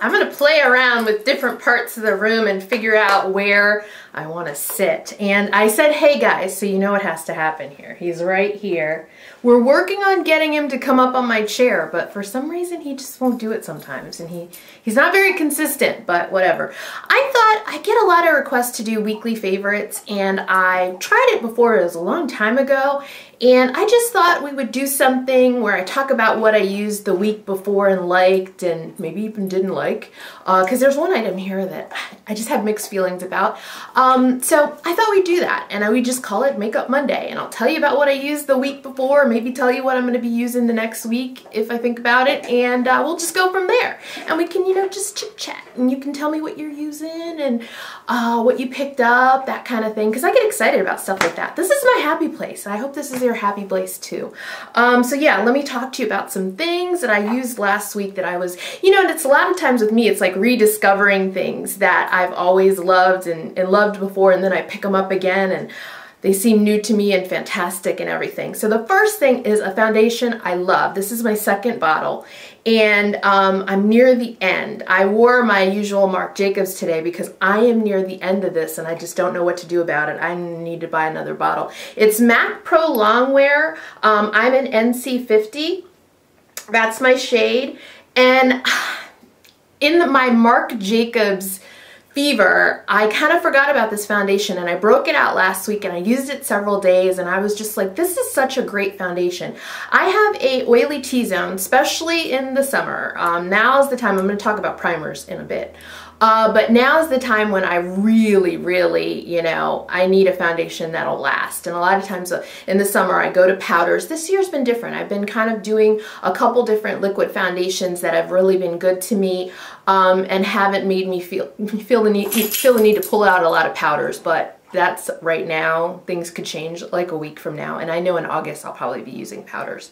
I'm gonna play around with different parts of the room and figure out where I want to sit. And I said, hey guys, so you know what has to happen here. He's right here. We're working on getting him to come up on my chair, but for some reason he just won't do it sometimes, and he's not very consistent, but whatever. I thought I get a lot of requests to do weekly favorites, and I tried it before. It was a long time ago, and I just thought we would do something where I talk about what I used the week before and liked, and maybe even didn't like, because there's one item here that I just have mixed feelings about. So I thought we'd do that, and we just call it Makeup Monday, and I'll tell you about what I used the week before, maybe tell you what I'm going to be using the next week if I think about it, and we'll just go from there. And we can, you know, just chit chat, and you can tell me what you're using and what you picked up, that kind of thing, because I get excited about stuff like that. This is my happy place. I hope this is your happy place too. So yeah, let me talk to you about some things that I used last week that I was, you know, and it's a lot of times with me, it's like rediscovering things that I've always loved and loved before, and then I pick them up again and they seem new to me and fantastic and everything. So the first thing is a foundation I love. This is my second bottle, and I'm near the end. I wore my usual Marc Jacobs today because I am near the end of this and I just don't know what to do about it. I need to buy another bottle. It's MAC Pro Longwear. I'm an NC50. That's my shade. And in my Marc Jacobs fever, I kind of forgot about this foundation, and I broke it out last week and I used it several days, and I was just like, this is such a great foundation. I have a oily T-zone, especially in the summer. Now is the time. I'm going to talk about primers in a bit. But now is the time when I really, you know, I need a foundation that'll last. And a lot of times in the summer I go to powders. This year's been different. I've been kind of doing a couple different liquid foundations that have really been good to me, and haven't made me feel the need to pull out a lot of powders. But that's right now. Things could change like a week from now, and I know in August I'll probably be using powders.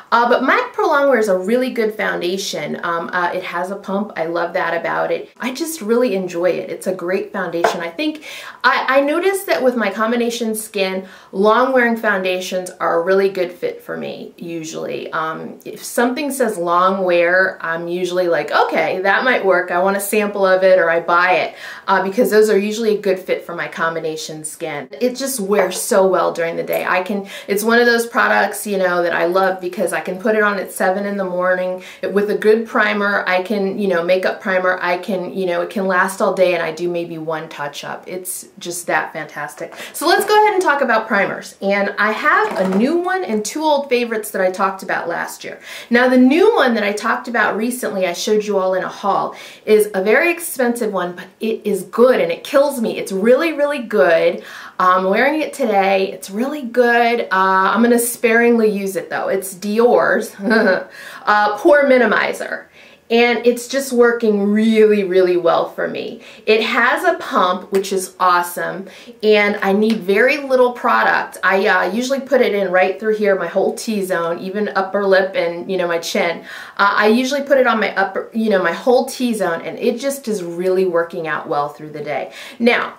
But MAC Pro Longwear is a really good foundation. It has a pump. I love that about it. I just really enjoy it. It's a great foundation. I think I noticed that with my combination skin, long wearing foundations are a really good fit for me usually. If something says long wear, I'm usually like, okay, that might work. I want a sample of it, or I buy it, because those are usually a good fit for my combination skin. It just wears so well during the day. It's one of those products, you know, that I love because I can put it on at 7 in the morning with a good primer. I can, you know, makeup primer. I can, you know, it can last all day, and I do maybe one touch up. It's just that fantastic. So let's go ahead and talk about primers. And I have a new one and 2 old favorites that I talked about last year. Now the new one that I talked about recently, I showed you all in a haul, is a very expensive one, but it is good and it kills me. It's really good. I'm wearing it today. It's really good. I'm going to sparingly use it though. It's Dior's Pore Minimizer. And it's just working really well for me. It has a pump, which is awesome, and I need very little product. I usually put it in right through here, my whole T-zone, even upper lip and, you know, my chin. I usually put it on my upper, you know, my whole T-zone, and it just is really working out well through the day. Now,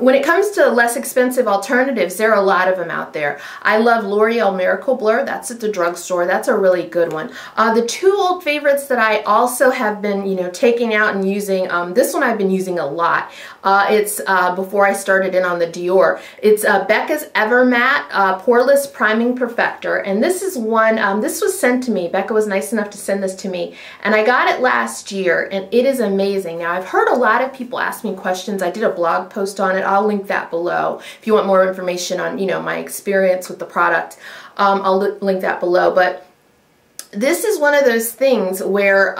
when it comes to less expensive alternatives, there are a lot of them out there. I love L'Oreal Miracle Blur. That's at the drugstore. That's a really good one. The 2 old favorites that I also have been, you know, taking out and using, this one I've been using a lot. It's before I started in on the Dior. It's Becca's Ever Matte Poreless Priming Perfector, and this is one, this was sent to me. Becca was nice enough to send this to me, and I got it last year, and it is amazing. Now I've heard a lot of people ask me questions. I did a blog post on it. I'll link that below if you want more information on, you know, my experience with the product. I'll link that below. But this is one of those things where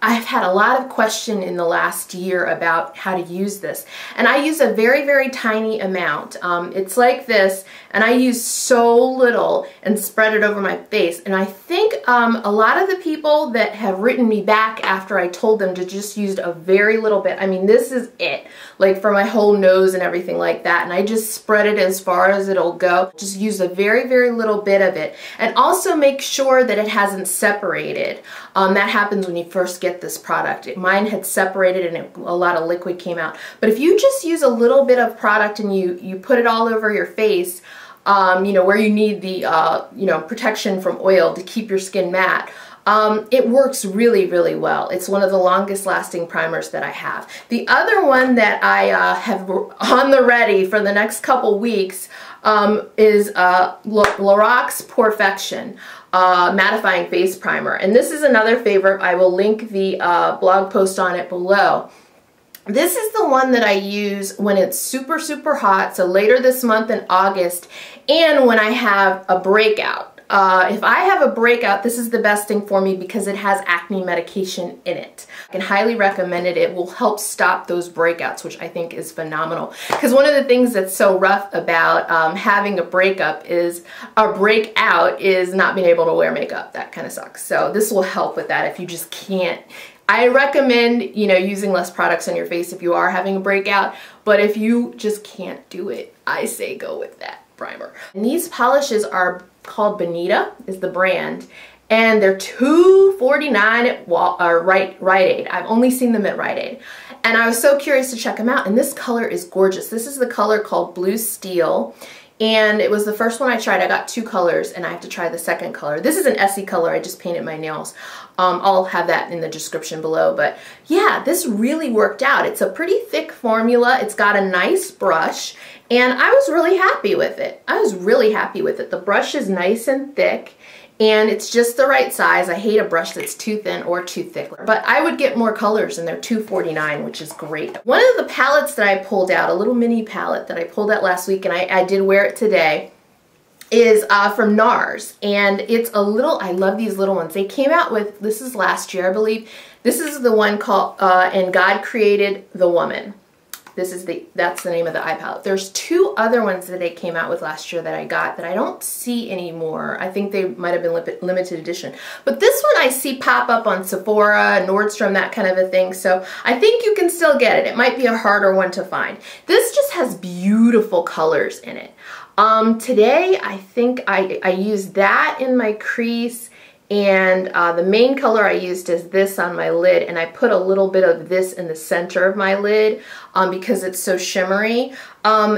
I've had a lot of question in the last year about how to use this, and I use a very tiny amount. It's like this, and I use so little and spread it over my face. And I think a lot of the people that have written me back after I told them to just use a very little bit, I mean, this is it, like for my whole nose and everything like that, and I just spread it as far as it'll go. Just use a very little bit of it, and also make sure that it hasn't separated. That happens when you first get this product. Mine had separated and a lot of liquid came out. But if you just use a little bit of product and you put it all over your face, you know, where you need the, you know, protection from oil to keep your skin matte, It works really, really well. It's one of the longest lasting primers that I have. The other one that I have on the ready for the next couple weeks is Lorac's Perfection mattifying face primer. And this is another favorite. I will link the blog post on it below. This is the one that I use when it's super, super hot, so later this month in August, and when I have a breakout. If I have a breakout, this is the best thing for me because it has acne medication in it. I can highly recommend it. It will help stop those breakouts, which I think is phenomenal. Because one of the things that's so rough about having a breakout is not being able to wear makeup. That kind of sucks. So this will help with that if you just can't. I recommend, you know, using less products on your face if you are having a breakout, but if you just can't do it, I say go with that primer. And these polishes are called Bonita, is the brand, and they're $2.49 at Rite Aid. I've only seen them at Rite Aid. And I was so curious to check them out, and this color is gorgeous. This is the color called Blue Steel. And it was the first one I tried. I got 2 colors and I have to try the second color. This is an Essie color. I just painted my nails. I'll have that in the description below. But yeah, this really worked out. It's a pretty thick formula. It's got a nice brush and I was really happy with it. I was really happy with it. The brush is nice and thick and it's just the right size. I hate a brush that's too thin or too thick, but I would get more colors and they're $2.49, which is great. One of the palettes that I pulled out, a little mini palette that I pulled out last week and I did wear it today, is from NARS. And it's a little, I love these little ones. They came out with, this is last year, I believe. This is the one called, And God Created the Woman. That's the name of the eye palette. There's 2 other ones that they came out with last year that I got that I don't see anymore. I think they might have been limited edition. But this one I see pop up on Sephora, Nordstrom, that kind of a thing. So I think you can still get it. It might be a harder one to find. This just has beautiful colors in it. Today I think I used that in my crease. And the main color I used is this on my lid, and I put a little bit of this in the center of my lid because it's so shimmery.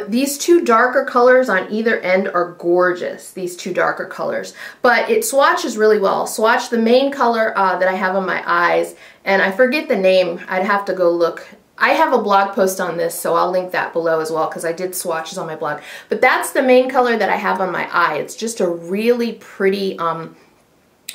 These 2 darker colors on either end are gorgeous, these 2 darker colors. But it swatches really well. Swatch the main color that I have on my eyes, and I forget the name. I'd have to go look. I have a blog post on this, so I'll link that below as well because I did swatches on my blog. But that's the main color that I have on my eye. It's just a really pretty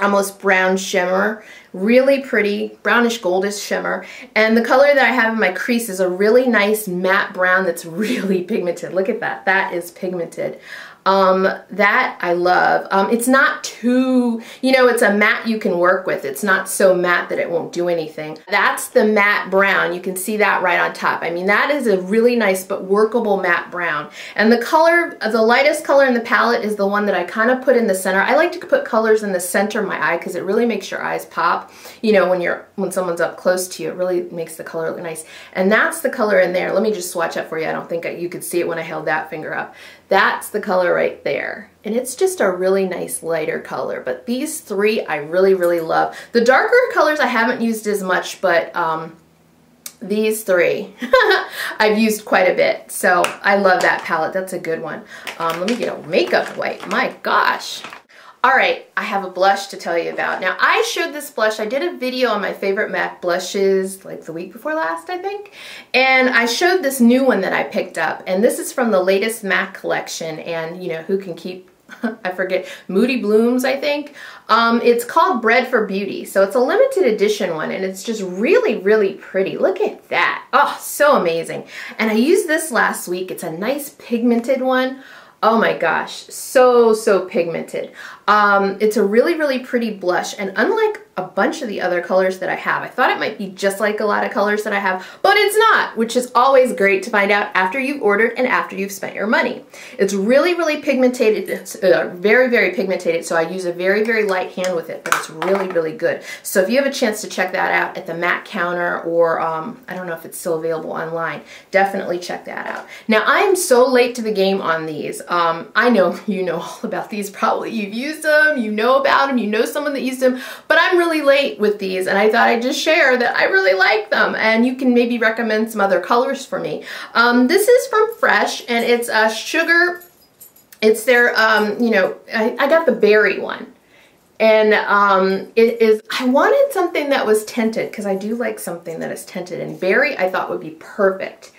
almost brown shimmer, really pretty brownish goldish shimmer. And the color that I have in my crease is a really nice matte brown that's really pigmented. Look at that, that is pigmented. That I love. It's not too, you know, it's a matte you can work with. It's not so matte that it won't do anything. That's the matte brown. You can see that right on top. I mean, that is a really nice but workable matte brown. And the color, the lightest color in the palette is the one that I kind of put in the center. I like to put colors in the center of my eye because it really makes your eyes pop. You know, when someone's up close to you, it really makes the color look nice. And that's the color in there. Let me just swatch that for you. I don't think you could see it when I held that finger up. That's the color right there. And it's just a really nice lighter color. But these 3 I really, really love. The darker colors I haven't used as much, but these 3 I've used quite a bit. So I love that palette. That's a good one. Let me get a makeup wipe. My gosh. Alright, I have a blush to tell you about. Now, I showed this blush. I did a video on my favorite MAC blushes like the week before last, I think. And I showed this new one that I picked up. And this is from the latest MAC collection. And, you know, who can keep, I forget, Moody Blooms, I think. It's called Bred for Beauty. So it's a limited edition one. And it's just really, really pretty. Look at that. Oh, so amazing. And I used this last week. It's a nice pigmented one. Oh my gosh, so pigmented. It's a really, really pretty blush, and unlike a bunch of the other colors that I have, I thought it might be just like a lot of colors that I have, but it's not, which is always great to find out after you've ordered and after you've spent your money. It's really, really pigmented. It's very, very pigmented, so I use a very, very light hand with it, but it's really, really good. So if you have a chance to check that out at the MAC counter, or I don't know if it's still available online, definitely check that out. Now, I am so late to the game on these. I know you know all about these, probably you've used them, you know about them, you know someone that used them, but I'm really late with these, and I thought I'd just share that I really like them, and you can maybe recommend some other colors for me. This is from Fresh, and it's Sugar. It's their, you know, I got the berry one. And I wanted something that was tinted because I do like something that is tinted, and berry I thought would be perfect.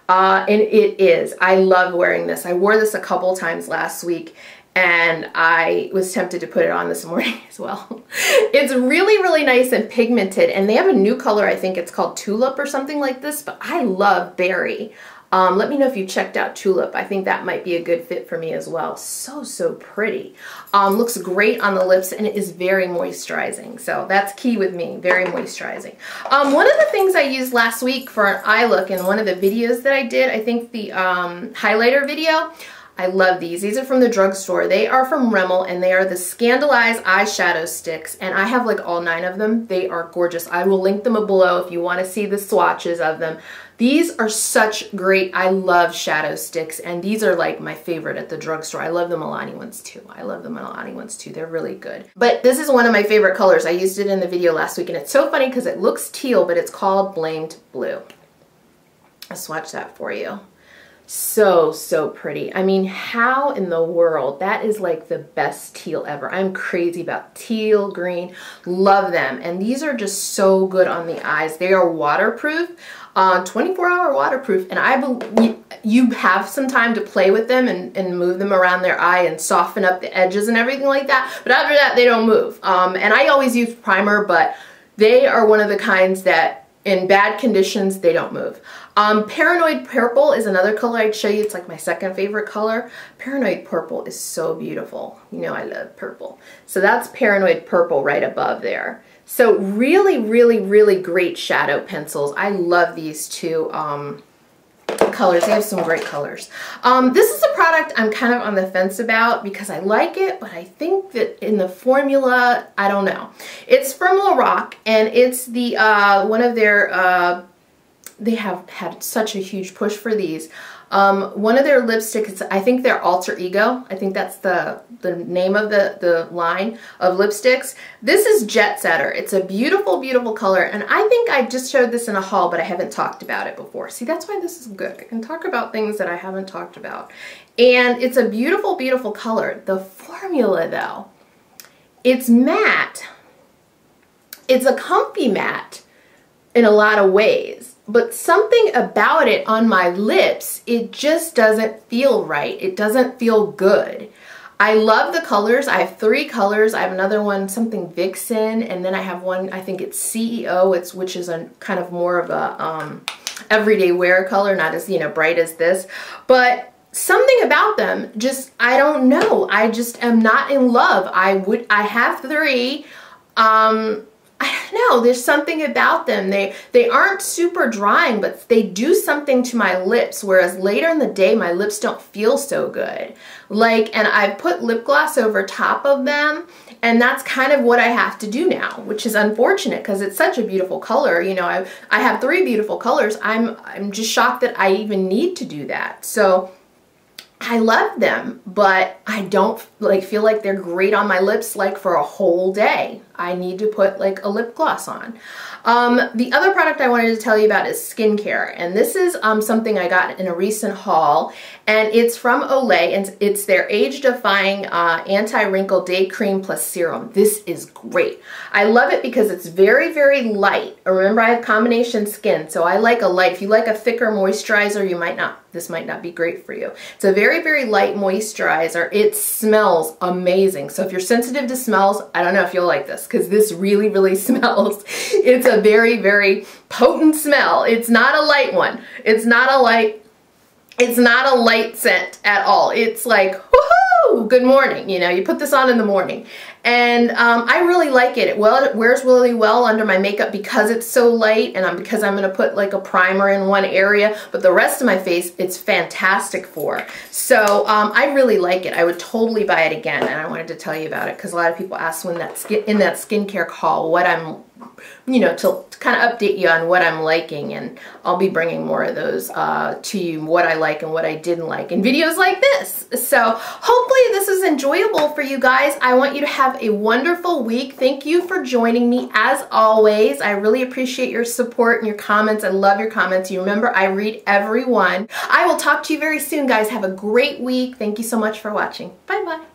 And it is. I love wearing this. I wore this a couple times last week, and I was tempted to put it on this morning as well. It's really, really nice and pigmented, and they have a new color. I think it's called Tulip or something like this, but I love berry. Let me know if you checked out Tulip. I think that might be a good fit for me as well. So, so pretty. Looks great on the lips, and it is very moisturizing. So that's key with me, very moisturizing. One of the things I used last week for an eye look in one of the videos that I did, I think the highlighter video, I love these. These are from the Drugstore. They are from Rimmel, and they are the Scandalized eyeshadow sticks, and I have like all 9 of them. They are gorgeous. I will link them below if you want to see the swatches of them. These are such great, I love shadow sticks, and these are like my favorite at the Drugstore. I love the Milani ones too. I love the Milani ones too. They're really good. But this is one of my favorite colors. I used it in the video last week, and it's so funny because it looks teal, but it's called Blamed Blue. I'll swatch that for you. So, so pretty. I mean, how in the world? That is like the best teal ever. I'm crazy about teal, green, love them. And these are just so good on the eyes. They are waterproof, 24-hour waterproof. And you have some time to play with them and move them around their eye and soften up the edges and everything like that. But after that, they don't move. And I always use primer, but they are one of the kinds that in bad conditions, they don't move. Paranoid Purple is another color I'd show you. It's like my second favorite color. Paranoid Purple is so beautiful. You know I love purple. So that's Paranoid Purple right above there. So really, really, really great shadow pencils. I love these two colors. They have some great colors. This is a product I'm kind of on the fence about because I like it, but I think that in the formula, I don't know. It's from Lorac, and it's the one of their they have had such a huge push for these. One of their lipsticks, I think they're Alter Ego. I think that's the name of the line of lipsticks. This is Jet Setter. It's a beautiful, beautiful color, and I think I just showed this in a haul, but I haven't talked about it before. See, that's why this is good. I can talk about things that I haven't talked about. And it's a beautiful, beautiful color. The formula, though, it's matte. It's a comfy matte in a lot of ways. But something about it on my lips, it just doesn't feel right. It doesn't feel good. I love the colors. I have 3 colors. I have another one, something Vixen, and then I have one, I think it's CEO, which is a kind of more of a everyday wear color, not as, you know, bright as this. But something about them, just, I don't know. I just am not in love. I have 3. I don't know, there's something about them. They aren't super drying, but they do something to my lips, whereas later in the day, my lips don't feel so good. And I put lip gloss over top of them, and that's kind of what I have to do now, which is unfortunate because it's such a beautiful color. You know, I have 3 beautiful colors. I'm just shocked that I even need to do that. So I love them, but I don't feel like they're great on my lips for a whole day. I need to put like a lip gloss on. The other product I wanted to tell you about is skincare, and this is something I got in a recent haul, and it's from Olay, and it's their age-defying anti-wrinkle day cream plus serum. This is great. I love it because it's very, very light. Remember, I have combination skin, so I like a light. If you like a thicker moisturizer, this might not be great for you. It's a very, very light moisturizer. It smells amazing. So if you're sensitive to smells, I don't know if you'll like this because this really, really smells. It's a very, very potent smell. It's not a light one. It's not a light scent at all. It's like, woohoo, good morning. You know, you put this on in the morning. And I really like it. It wears really well under my makeup because it's so light, and because I'm going to put like a primer in one area, but the rest of my face it's fantastic for. So I really like it. I would totally buy it again, and I wanted to tell you about it because a lot of people ask in that skincare haul what I'm, you know, to kind of update you on what I'm liking, and I'll be bringing more of those to you, what I like and what I didn't like in videos like this. So hopefully this is enjoyable for you guys. I want you to have a wonderful week. Thank you for joining me as always. I really appreciate your support and your comments. I love your comments. You remember, I read every one. I will talk to you very soon, guys. Have a great week. Thank you so much for watching. Bye-bye.